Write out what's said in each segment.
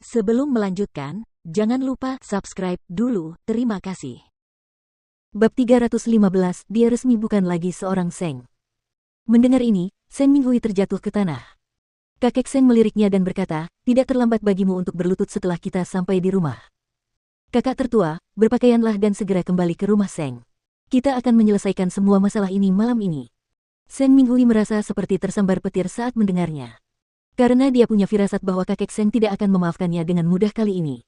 Sebelum melanjutkan, jangan lupa subscribe dulu, terima kasih. Bab 315, dia resmi bukan lagi seorang Seng. Mendengar ini, Seng Minghui terjatuh ke tanah. Kakek Seng meliriknya dan berkata, tidak terlambat bagimu untuk berlutut setelah kita sampai di rumah. Kakak tertua, berpakaianlah dan segera kembali ke rumah Seng. Kita akan menyelesaikan semua masalah ini malam ini. Seng Minghui merasa seperti tersambar petir saat mendengarnya. Karena dia punya firasat bahwa kakek Seng tidak akan memaafkannya dengan mudah kali ini.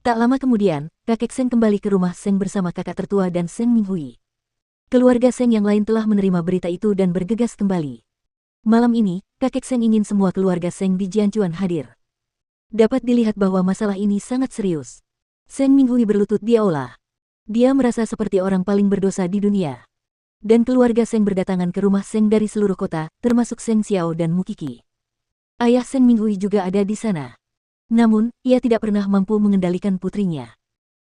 Tak lama kemudian, kakek Seng kembali ke rumah Seng bersama kakak tertua dan Seng Minghui. Keluarga Seng yang lain telah menerima berita itu dan bergegas kembali. Malam ini, kakek Seng ingin semua keluarga Seng di Jianchuan hadir. Dapat dilihat bahwa masalah ini sangat serius. Seng Minghui berlutut di aula. Dia merasa seperti orang paling berdosa di dunia. Dan keluarga Seng berdatangan ke rumah Seng dari seluruh kota, termasuk Seng Xiao dan Mukiki. Ayah Seng Minghui juga ada di sana. Namun, ia tidak pernah mampu mengendalikan putrinya.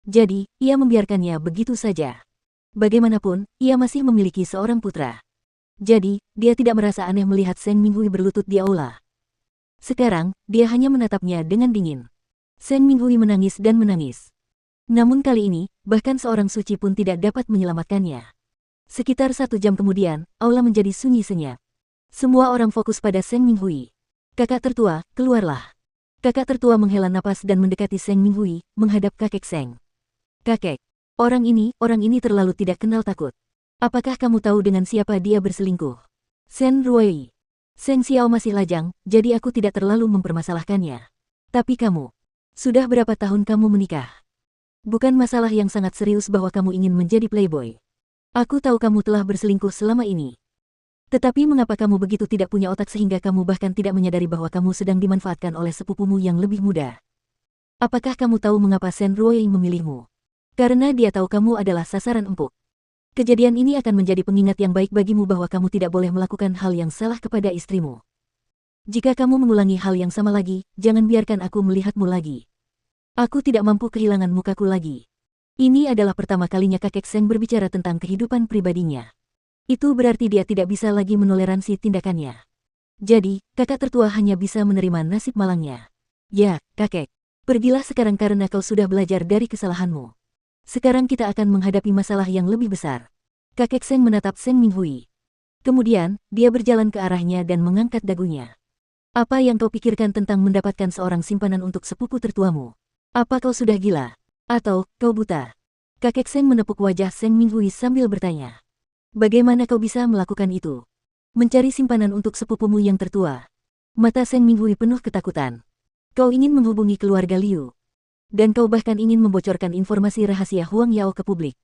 Jadi, ia membiarkannya begitu saja. Bagaimanapun, ia masih memiliki seorang putra. Jadi, dia tidak merasa aneh melihat Seng Minghui berlutut di aula. Sekarang, dia hanya menatapnya dengan dingin. Seng Minghui menangis dan menangis. Namun kali ini, bahkan seorang suci pun tidak dapat menyelamatkannya. Sekitar 1 jam kemudian, aula menjadi sunyi senyap. Semua orang fokus pada Seng Minghui. Kakak tertua, keluarlah. Kakak tertua menghela napas dan mendekati Seng Minghui, menghadap kakek Seng. Kakek, orang ini terlalu tidak kenal takut. Apakah kamu tahu dengan siapa dia berselingkuh? Sen Ruoi. Seng Xiao masih lajang, jadi aku tidak terlalu mempermasalahkannya. Tapi kamu, sudah berapa tahun kamu menikah? Bukan masalah yang sangat serius bahwa kamu ingin menjadi playboy. Aku tahu kamu telah berselingkuh selama ini. Tetapi mengapa kamu begitu tidak punya otak sehingga kamu bahkan tidak menyadari bahwa kamu sedang dimanfaatkan oleh sepupumu yang lebih muda? Apakah kamu tahu mengapa Sen Ruoi memilihmu? Karena dia tahu kamu adalah sasaran empuk. Kejadian ini akan menjadi pengingat yang baik bagimu bahwa kamu tidak boleh melakukan hal yang salah kepada istrimu. Jika kamu mengulangi hal yang sama lagi, jangan biarkan aku melihatmu lagi. Aku tidak mampu kehilangan mukaku lagi. Ini adalah pertama kalinya kakek Seng berbicara tentang kehidupan pribadinya. Itu berarti dia tidak bisa lagi menoleransi tindakannya. Jadi, kakak tertua hanya bisa menerima nasib malangnya. Ya, kakek. Pergilah sekarang karena kau sudah belajar dari kesalahanmu. Sekarang kita akan menghadapi masalah yang lebih besar. Kakek Seng menatap Seng Minghui. Kemudian, dia berjalan ke arahnya dan mengangkat dagunya. Apa yang kau pikirkan tentang mendapatkan seorang simpanan untuk sepupu tertuamu? Apa kau sudah gila? Atau, kau buta? Kakek Seng menepuk wajah Seng Minghui sambil bertanya. Bagaimana kau bisa melakukan itu? Mencari simpanan untuk sepupumu yang tertua. Mata Seng Minghui penuh ketakutan. Kau ingin menghubungi keluarga Liu. Dan kau bahkan ingin membocorkan informasi rahasia Huang Yao ke publik.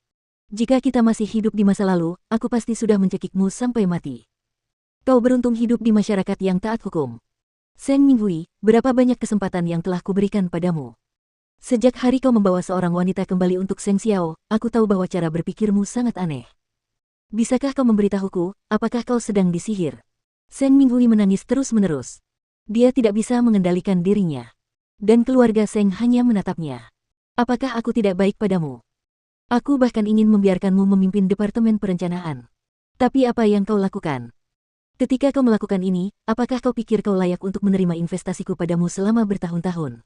Jika kita masih hidup di masa lalu, aku pasti sudah mencekikmu sampai mati. Kau beruntung hidup di masyarakat yang taat hukum. Seng Minghui, berapa banyak kesempatan yang telah kuberikan padamu. Sejak hari kau membawa seorang wanita kembali untuk Seng Xiao, aku tahu bahwa cara berpikirmu sangat aneh. Bisakah kau memberitahuku, apakah kau sedang disihir? Seng Minghui menangis terus-menerus. Dia tidak bisa mengendalikan dirinya. Dan keluarga Seng hanya menatapnya. Apakah aku tidak baik padamu? Aku bahkan ingin membiarkanmu memimpin Departemen Perencanaan. Tapi apa yang kau lakukan? Ketika kau melakukan ini, apakah kau pikir kau layak untuk menerima investasiku padamu selama bertahun-tahun?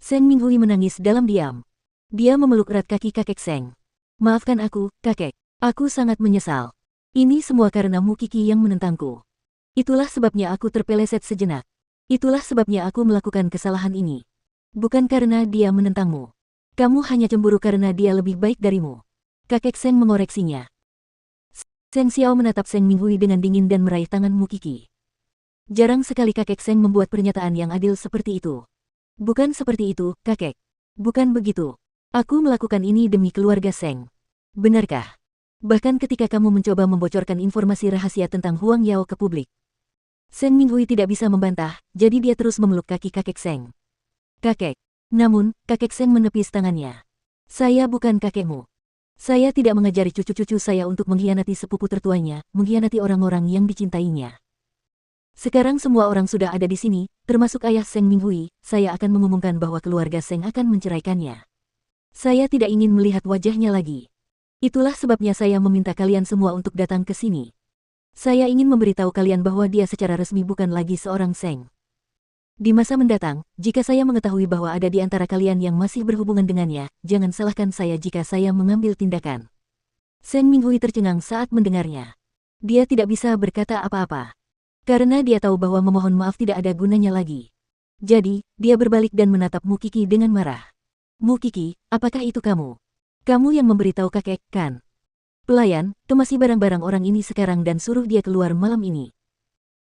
Seng Minghui menangis dalam diam. Dia memeluk erat kaki kakek Seng. Maafkan aku, kakek. Aku sangat menyesal. Ini semua karena Mukiki yang menentangku. Itulah sebabnya aku terpeleset sejenak. Itulah sebabnya aku melakukan kesalahan ini. Bukan karena dia menentangmu. Kamu hanya cemburu karena dia lebih baik darimu. Kakek Seng mengoreksinya. Seng Xiao menatap Seng Minghui dengan dingin dan meraih tangan Mukiki. Jarang sekali kakek Seng membuat pernyataan yang adil seperti itu. Bukan seperti itu, kakek. Bukan begitu. Aku melakukan ini demi keluarga Seng. Benarkah? Bahkan ketika kamu mencoba membocorkan informasi rahasia tentang Huang Yao ke publik. Seng Minghui tidak bisa membantah, jadi dia terus memeluk kaki kakek Seng. Kakek. Namun, kakek Seng menepis tangannya. Saya bukan kakekmu. Saya tidak mengajari cucu-cucu saya untuk mengkhianati sepupu tertuanya, mengkhianati orang-orang yang dicintainya. Sekarang semua orang sudah ada di sini, termasuk ayah Seng Minghui, saya akan mengumumkan bahwa keluarga Seng akan menceraikannya. Saya tidak ingin melihat wajahnya lagi. Itulah sebabnya saya meminta kalian semua untuk datang ke sini. Saya ingin memberitahu kalian bahwa dia secara resmi bukan lagi seorang Seng. Di masa mendatang, jika saya mengetahui bahwa ada di antara kalian yang masih berhubungan dengannya, jangan salahkan saya jika saya mengambil tindakan. Seng Minghui tercengang saat mendengarnya. Dia tidak bisa berkata apa-apa. Karena dia tahu bahwa memohon maaf tidak ada gunanya lagi. Jadi, dia berbalik dan menatap Mu Qi dengan marah. Mu Qi, apakah itu kamu? Kamu yang memberitahu kakek, kan? Pelayan, kemasi barang-barang orang ini sekarang dan suruh dia keluar malam ini.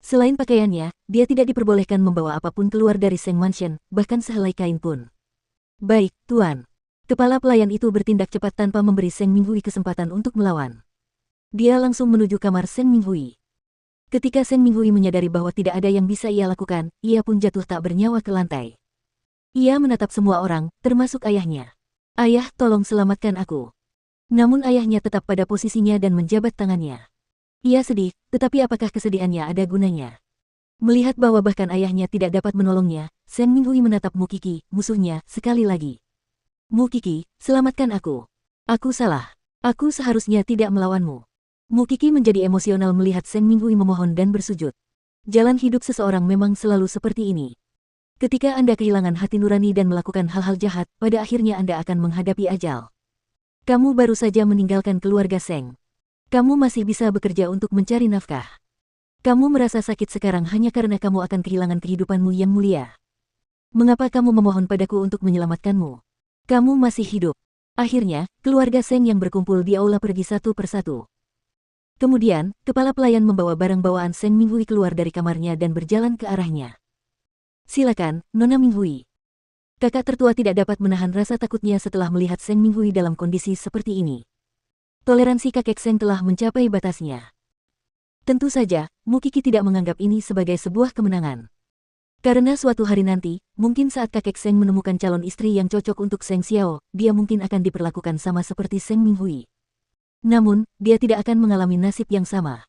Selain pakaiannya, dia tidak diperbolehkan membawa apapun keluar dari Seng Mansion, bahkan sehelai kain pun. Baik, Tuan. Kepala pelayan itu bertindak cepat tanpa memberi Seng Minghui kesempatan untuk melawan. Dia langsung menuju kamar Seng Minghui. Ketika Seng Minghui menyadari bahwa tidak ada yang bisa ia lakukan, ia pun jatuh tak bernyawa ke lantai. Ia menatap semua orang, termasuk ayahnya. Ayah, tolong selamatkan aku. Namun ayahnya tetap pada posisinya dan menjabat tangannya. Ia sedih, tetapi apakah kesedihannya ada gunanya? Melihat bahwa bahkan ayahnya tidak dapat menolongnya, Seng Minghui menatap Mu Qi, musuhnya, sekali lagi. Mu Qi, selamatkan aku. Aku salah. Aku seharusnya tidak melawanmu. Mu Qi menjadi emosional melihat Seng Minghui memohon dan bersujud. Jalan hidup seseorang memang selalu seperti ini. Ketika Anda kehilangan hati nurani dan melakukan hal-hal jahat, pada akhirnya Anda akan menghadapi ajal. Kamu baru saja meninggalkan keluarga Seng. Kamu masih bisa bekerja untuk mencari nafkah. Kamu merasa sakit sekarang hanya karena kamu akan kehilangan kehidupanmu yang mulia. Mengapa kamu memohon padaku untuk menyelamatkanmu? Kamu masih hidup. Akhirnya, keluarga Seng yang berkumpul di aula pergi satu persatu. Kemudian, kepala pelayan membawa barang bawaan Seng Minghui keluar dari kamarnya dan berjalan ke arahnya. Silakan, Nona Minghui. Kakak tertua tidak dapat menahan rasa takutnya setelah melihat Seng Minghui dalam kondisi seperti ini. Toleransi kakek Seng telah mencapai batasnya. Tentu saja, Mu Qi tidak menganggap ini sebagai sebuah kemenangan. Karena suatu hari nanti, mungkin saat kakek Seng menemukan calon istri yang cocok untuk Seng Xiao, dia mungkin akan diperlakukan sama seperti Seng Minghui. Namun, dia tidak akan mengalami nasib yang sama.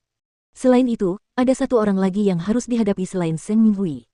Selain itu, ada satu orang lagi yang harus dihadapi selain Seng Minghui.